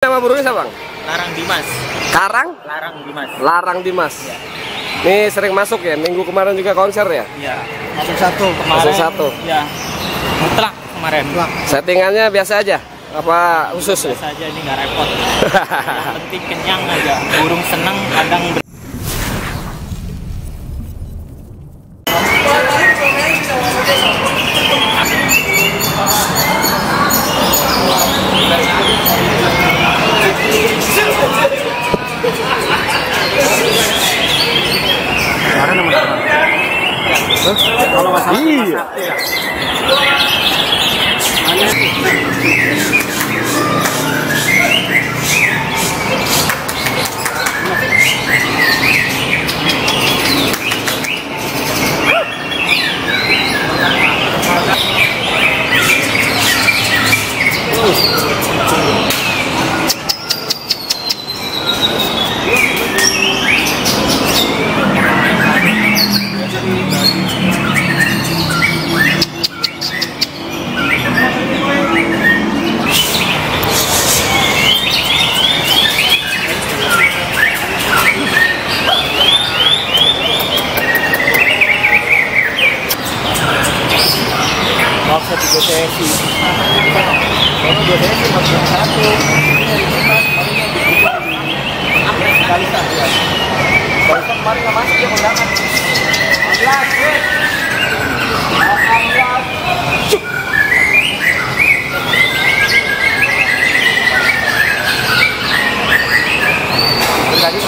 Nama burungnya siapa, Bang? Larang Dimas. Karang? Larang Dimas. Larang Dimas. Ya. Ini sering masuk ya? Minggu kemarin juga konser ya? Iya. Masuk satu kemarin. Masuk satu. Ya. Mutlak kemarin. Settingannya biasa aja? Apa khusus nih? Biasa aja, ini nggak repot. Yang penting kenyang aja. Burung seneng kadang. Kalau masalah iya. Bakso 3 sesi. Kalau 2 sesi 41. Kali satu ya. Kalau kemarin nggak masuk ya undangan. 18. Tadi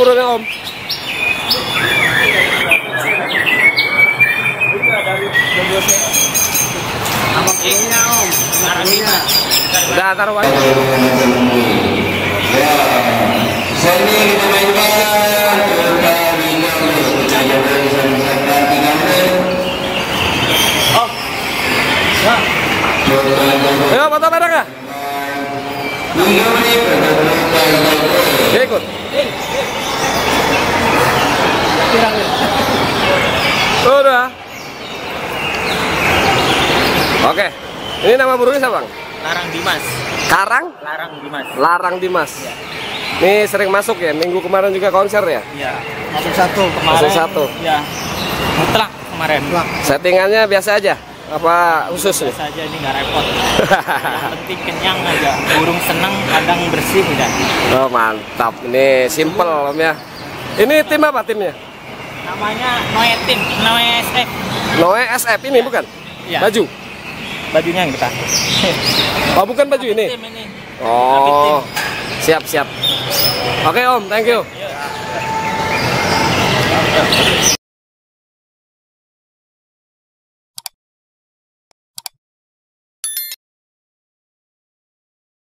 burungnya Om? Udah taruh aja. Seni kita mainkan Ayo foto bareng ya? Dia ikut. Udah. Oke. Ini nama burungnya siapa, Bang? Larang Dimas. Karang? Larang Dimas. Larang Dimas. Ini sering masuk ya? Minggu kemarin juga konser ya? Iya. Masuk satu. Kemarin. Masuk satu. Ya. Mutlak kemarin. Settingannya biasa aja? Apa khusus nih? Biasa aja, ini nggak repot. Yang penting kenyang aja. Burung seneng, kandang bersih udah. Oh mantap. Ini simple Om ya. Ini tim apa timnya? Namanya Noe Team, Noe SF. Noe SF ini bukan? Iya. Baju? Bajunya yang depan. Oh bukan baju ini? Tim ini. Oh siap siap. Oke Om, thank you.